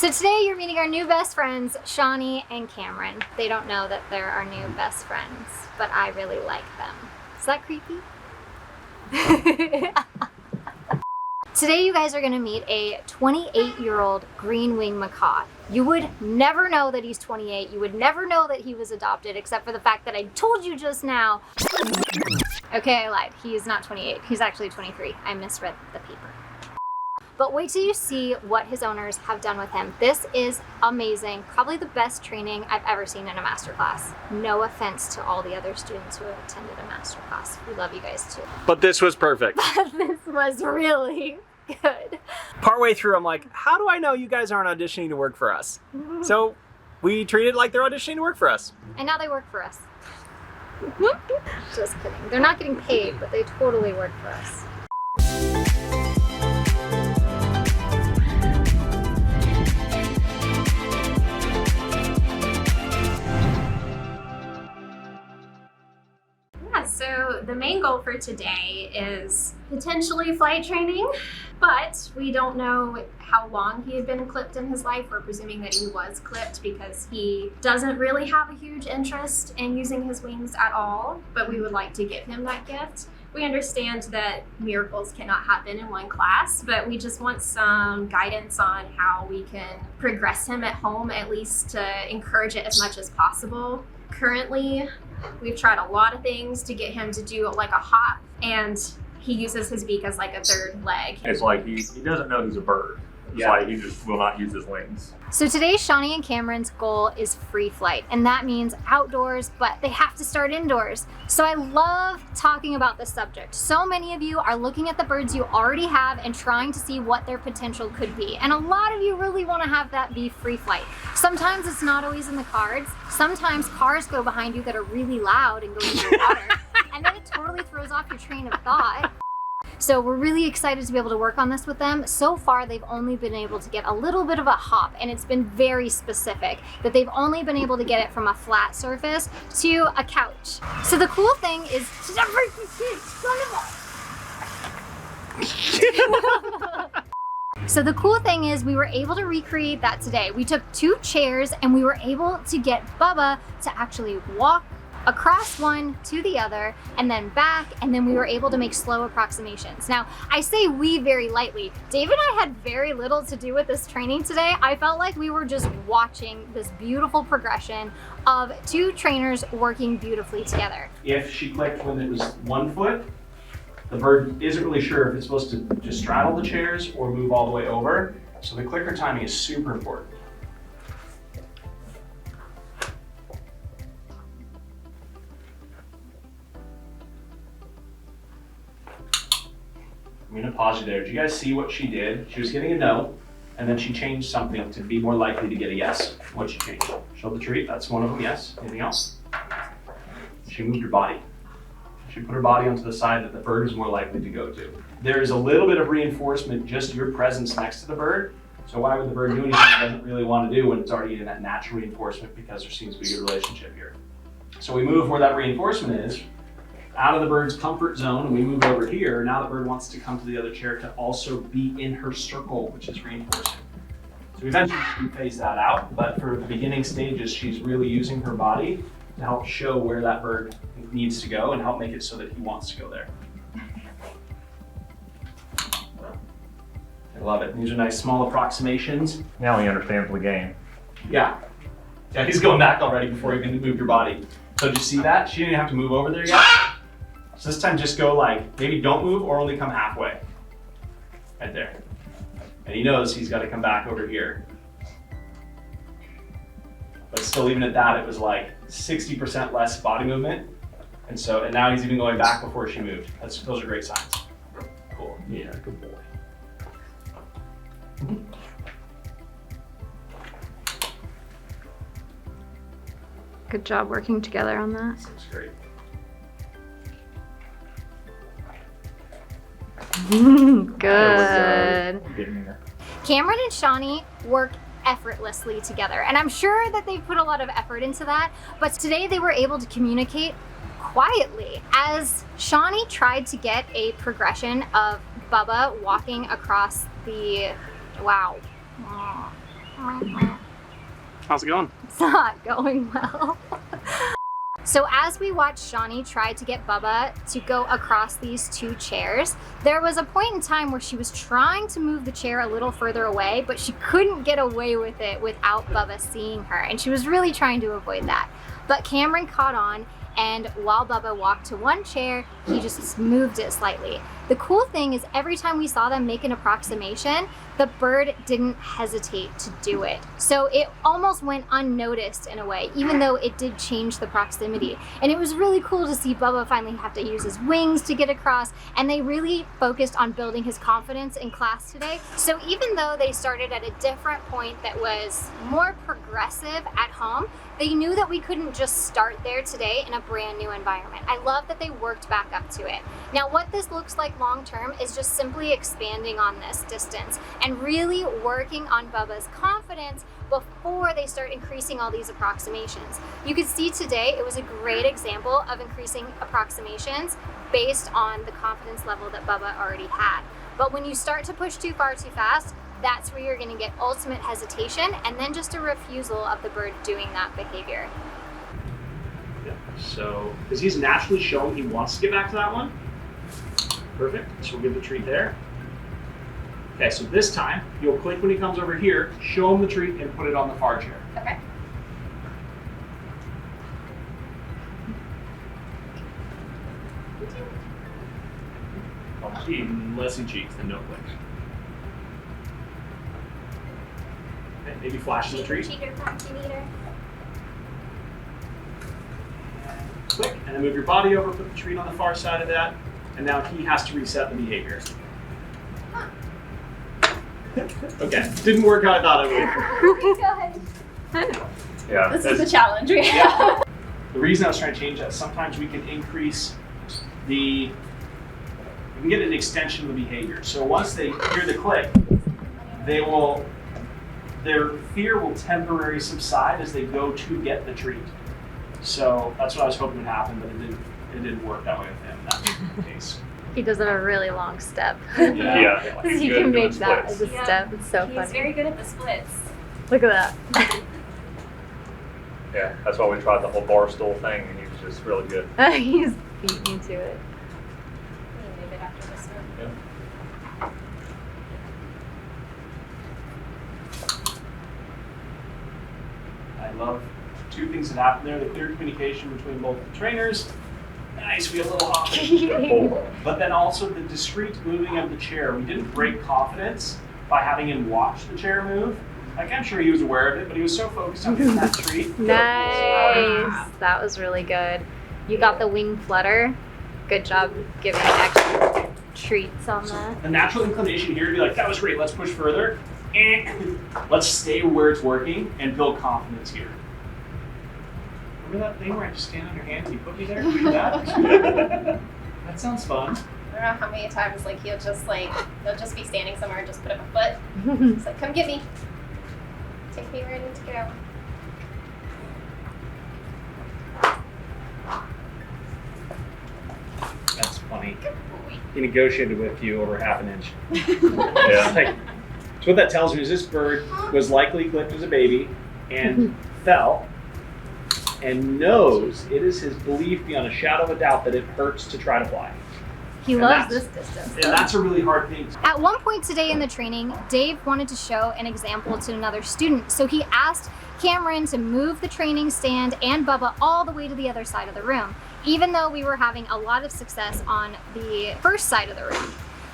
So today you're meeting our new best friends, Shawnee and Cameron. They don't know that they're our new best friends, but I really like them. Is that creepy? Today you guys are gonna meet a 28-year-old green wing macaw. You would never know that he's 28. You would never know that he was adopted, except for the fact that I told you just now. Okay, I lied. He is not 28. He's actually 23. I misread the paper. But wait till you see what his owners have done with him. This is amazing. Probably the best training I've ever seen in a masterclass. No offense to all the other students who have attended a masterclass. We love you guys too. But this was perfect. This was really good. Partway through, I'm like, how do I know you guys aren't auditioning to work for us? So we treated it like they're auditioning to work for us. And now they work for us. Just kidding. They're not getting paid, but they totally work for us. So the main goal for today is potentially flight training, but we don't know how long he had been clipped in his life. We're presuming that he was clipped because he doesn't really have a huge interest in using his wings at all, but we would like to give him that gift. We understand that miracles cannot happen in one class, but we just want some guidance on how we can progress him at home, at least to encourage it as much as possible. Currently, we've tried a lot of things to get him to do like a hop, and he uses his beak as like a third leg. It's like he doesn't know he's a bird. It's like he just will not use his wings. So today, Shawnee and Cameron's goal is free flight, and that means outdoors, but they have to start indoors. So I love talking about this subject. So many of you are looking at the birds you already have and trying to see what their potential could be. And a lot of you really want to have that be free flight. Sometimes it's not always in the cards. Sometimes cars go behind you that are really loud and go into the water, and then it totally throws off your train of thought. So we're really excited to be able to work on this with them. So far, they've only been able to get a little bit of a hop, and it's been very specific that they've only been able to get it from a flat surface to a couch. So the cool thing is, so the cool thing is we were able to recreate that today. We took 2 chairs and we were able to get Bubba to actually walk across one to the other and then back, and then we were able to make slow approximations. Now, I say we very lightly. Dave and I had very little to do with this training today. I felt like we were just watching this beautiful progression of 2 trainers working beautifully together. If she clicked when it was 1 foot, the bird isn't really sure if it's supposed to just straddle the chairs or move all the way over. So the clicker timing is super important. I'm gonna pause you there. Did you guys see what she did? She was getting a no, and then she changed something to be more likely to get a yes. What'd she change? Show the treat, that's one of them, yes. Anything else? She moved her body. She put her body onto the side that the bird is more likely to go to. There is a little bit of reinforcement, just your presence next to the bird. So why would the bird do anything it doesn't really want to do when it's already in that natural reinforcement, because there seems to be a good relationship here. So we move where that reinforcement is, out of the bird's comfort zone, and we move over here. Now the bird wants to come to the other chair to also be in her circle, which is reinforcing. So eventually we phase that out, but for the beginning stages, she's really using her body to help show where that bird needs to go and help make it so that he wants to go there. I love it. These are nice small approximations. Now he understands the game. Yeah, he's going back already before you can move your body. So did you see that? She didn't have to move over there yet. So this time just go like, maybe don't move or only come halfway. Right there. And he knows he's got to come back over here. But still, even at that, it was like 60% less body movement. And now he's even going back before she moved. Those are great signs. Cool. Yeah, good boy. Good job working together on that. Looks great. Good. Getting there. Cameron and Shawnee work effortlessly together, and I'm sure that they put a lot of effort into that, but today they were able to communicate quietly as Shawnee tried to get a progression of Bubba walking across the, wow. How's it going? It's not going well. So as we watched Shawnee try to get Bubba to go across these two chairs, there was a point in time where she was trying to move the chair a little further away, but she couldn't get away with it without Bubba seeing her, and she was really trying to avoid that. But Cameron caught on, and while Bubba walked to one chair, he just moved it slightly. The cool thing is every time we saw them make an approximation, the bird didn't hesitate to do it. So it almost went unnoticed in a way, even though it did change the proximity. And it was really cool to see Bubba finally have to use his wings to get across, and they really focused on building his confidence in class today. So even though they started at a different point that was more progressive at home, they knew that we couldn't just start there today in a brand new environment. I love that they worked back up to it. Now what this looks like long term is just simply expanding on this distance and really working on Bubba's confidence before they start increasing all these approximations. You could see today it was a great example of increasing approximations based on the confidence level that Bubba already had. But when you start to push too far too fast, that's where you're going to get ultimate hesitation and then just a refusal of the bird doing that behavior. Yeah. So, because he's naturally showing he wants to get back to that one. Perfect. So we'll give the treat there. Okay, so this time you'll click when he comes over here, show him the treat, and put it on the far chair. Okay. Unless he cheats, then no click. Okay, maybe flash the treat. Cheater, funky meter. Click, and then move your body over, put the treat on the far side of that, and now he has to reset the behavior. Okay, didn't work how I thought it would. Yeah. This is the challenge we have. Yeah. The reason I was trying to change that, sometimes we can increase we can get an extension of the behavior. So once they hear the click, their fear will temporarily subside as they go to get the treat. So that's what I was hoping would happen, but it didn't work that way with him. That wasn't the case. He does it a really long step. Yeah. He can make that as a step. It's so He's funny. very good at the splits. Look at that. Yeah, that's why we tried the whole bar stool thing, and he was just really good. He's beat me to it. Let me move it after this one. Yeah. I love two things that happen there: the clear communication between both the trainers. Nice, we got a little hot. But then also the discreet moving of the chair. We didn't break confidence by having him watch the chair move. Like, I'm sure he was aware of it, but he was so focused on getting that treat. Nice. That was really good. You got the wing flutter. Good job giving extra treats on that. The natural inclination here to be like, that was great, let's push further. Let's stay where it's working and build confidence here. Remember that thing where I just stand on your hand and you put me there? Do that? That sounds fun. I don't know how many times they'll just be standing somewhere and just put up a foot. It's like, come get me. Take me where I need to go. That's funny. He negotiated with you over half an inch. Yeah. So what that tells me is this bird was likely clipped as a baby and fell and knows it is his belief beyond a shadow of a doubt that it hurts to try to fly. He loves this distance. And that's a really hard thing. At one point today in the training, Dave wanted to show an example to another student. So he asked Cameron to move the training stand and Bubba all the way to the other side of the room, even though we were having a lot of success on the first side of the room.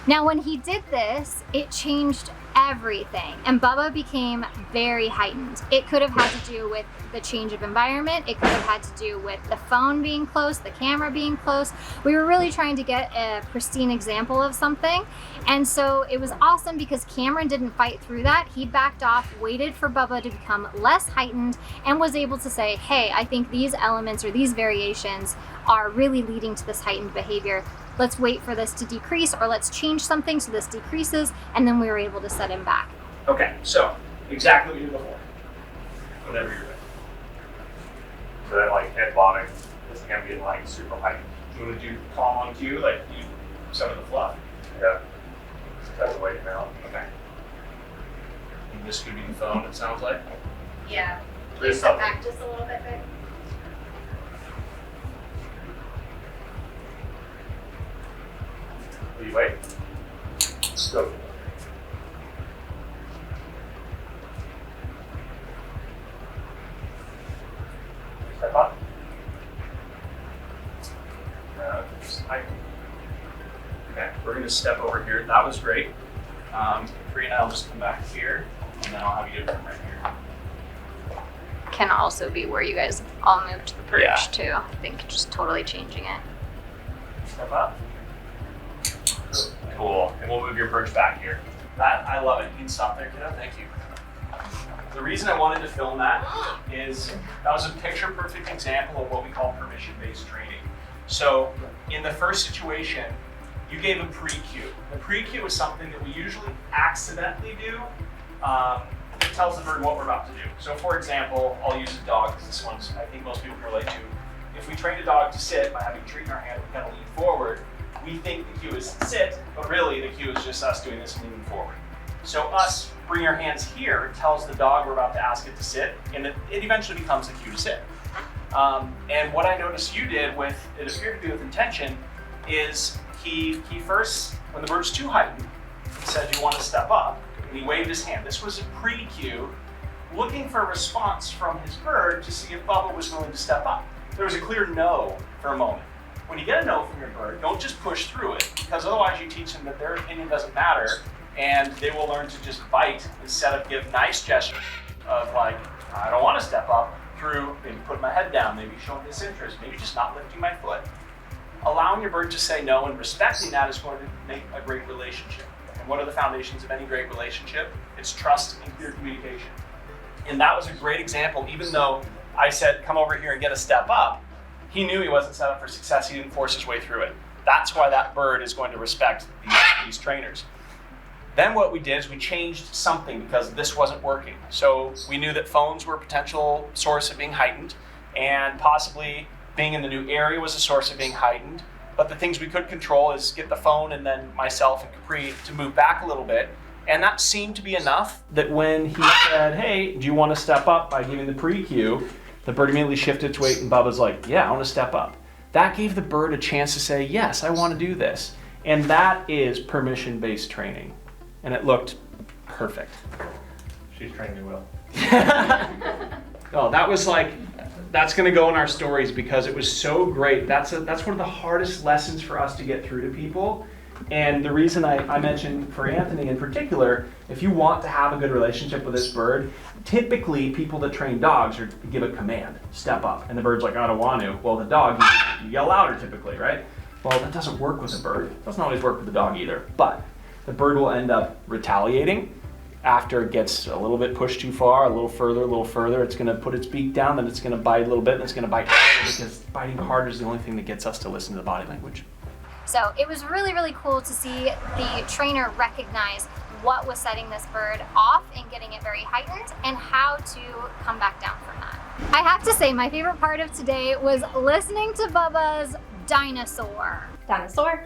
Now, when he did this, it changed everything, and Bubba became very heightened. It could have had to do with the change of environment. It could have had to do with the phone being close, the camera being close. We were really trying to get a pristine example of something, and so it was awesome because Cameron didn't fight through that. He backed off, waited for Bubba to become less heightened, and was able to say, hey, I think these elements or these variations are really leading to this heightened behavior. Let's wait for this to decrease, or let's change something so this decreases, and then we were able to set him back. Okay, so exactly what you did before. Whatever you're ready. So that head bobbing is him getting super heightened. Do you want to do calm on cue, like you some of the fluff? Yeah. That's the way now. Okay. And this could be the phone, it sounds like. Yeah. There's Step something. back just a little bit, babe. Will you wait? Go. Step up. Just hike. Okay, we're going to step over here. That was great. Bree and I will just come back here, and then I'll have you come right here. Can also be where you guys all move to the perch Yeah. too. I think just totally changing it. Step up. Cool. And we'll move your perch back here. That, I love it. You can stop there, kiddo. Thank you. The reason I wanted to film that is that was a picture-perfect example of what we call permission-based training. So in the first situation, you gave a pre-cue. The pre-cue is something that we usually accidentally do. It tells the bird what we're about to do. So for example, I'll use a dog, because this one's, I think most people can relate to. If we train a dog to sit by having a treat in our hand, we kind of lean forward, we think the cue is sit, but really the cue is just us doing this and leaning forward. So us bringing our hands here tells the dog we're about to ask it to sit, and it eventually becomes the cue to sit. And what I noticed you did with, it appeared to be with intention, is he first, when the bird's too heightened, he said, you want to step up, and he waved his hand. This was a pre-cue, looking for a response from his bird to see if Bubba was willing to step up. There was a clear no for a moment. When you get a no from your bird, don't just push through it, because otherwise you teach them that their opinion doesn't matter, and they will learn to just bite instead of give nice gestures of like, I don't want to step up, through maybe putting my head down, maybe showing disinterest, maybe just not lifting my foot. Allowing your bird to say no and respecting that is going to make a great relationship. And what are the foundations of any great relationship? It's trust and clear communication. And that was a great example, even though I said, come over here and get a step up, he knew he wasn't set up for success, he didn't force his way through it. That's why that bird is going to respect these trainers. Then what we did is we changed something because this wasn't working. So we knew that phones were a potential source of being heightened, and possibly being in the new area was a source of being heightened. But the things we could control is get the phone and then myself and Capri to move back a little bit. And that seemed to be enough that when he said, hey, do you want to step up by giving the pre-cue, the bird immediately shifted its weight and Bubba's like, yeah, I want to step up. That gave the bird a chance to say, yes, I want to do this. And that is permission-based training. And it looked perfect. She's trained me well. Oh, that was like, that's going to go in our stories because it was so great. That's one of the hardest lessons for us to get through to people. And the reason I mentioned for Anthony in particular, if you want to have a good relationship with this bird, typically people that train dogs are give a command, step up. And the bird's like, I don't want to. Well, the dog, you yell louder typically, right? Well, that doesn't work with a bird. It doesn't always work with the dog either. But the bird will end up retaliating after it gets a little bit pushed too far, a little further. It's going to put its beak down, then it's going to bite a little bit, and it's going to bite harder because biting harder is the only thing that gets us to listen to the body language. So it was really, really cool to see the trainer recognize what was setting this bird off and getting it very heightened and how to come back down from that. I have to say my favorite part of today was listening to Bubba's dinosaur. Dinosaur.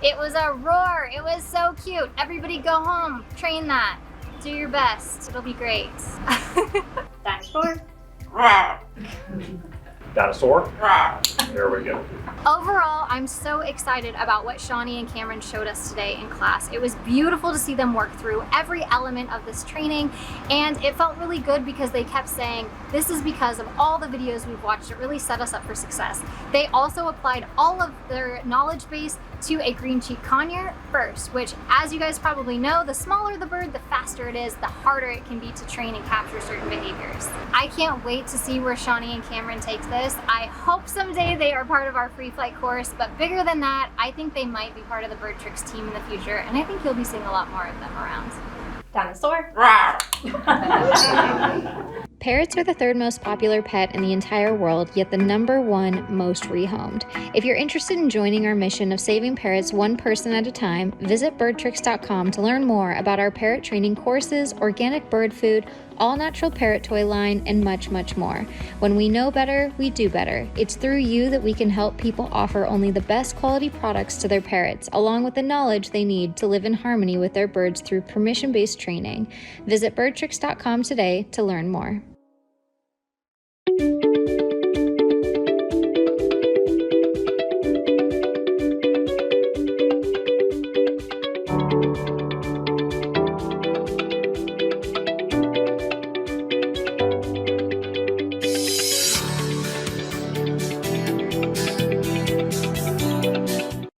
It was a roar. It was so cute. Everybody go home. Train that. Do your best. It'll be great. Dinosaur. Dinosaur. There we go. Overall, I'm so excited about what Shawnee and Cameron showed us today in class. It was beautiful to see them work through every element of this training, and it felt really good because they kept saying, this is because of all the videos we've watched. It really set us up for success. They also applied all of their knowledge base to a green cheek conure first, which, as you guys probably know, the smaller the bird, the faster it is, the harder it can be to train and capture certain behaviors. I can't wait to see where Shawnee and Cameron take this. I hope someday they are part of our free flight course, but bigger than that, I think they might be part of the BirdTricks team in the future, and I think you'll be seeing a lot more of them around. Dinosaur. Parrots are the third most popular pet in the entire world, yet the #1 most rehomed. If you're interested in joining our mission of saving parrots one person at a time, visit BirdTricks.com to learn more about our parrot training courses, organic bird food, all-natural parrot toy line, and much, much more. When we know better, we do better. It's through you that we can help people offer only the best quality products to their parrots, along with the knowledge they need to live in harmony with their birds through permission-based training. Visit BirdTricks.com today to learn more.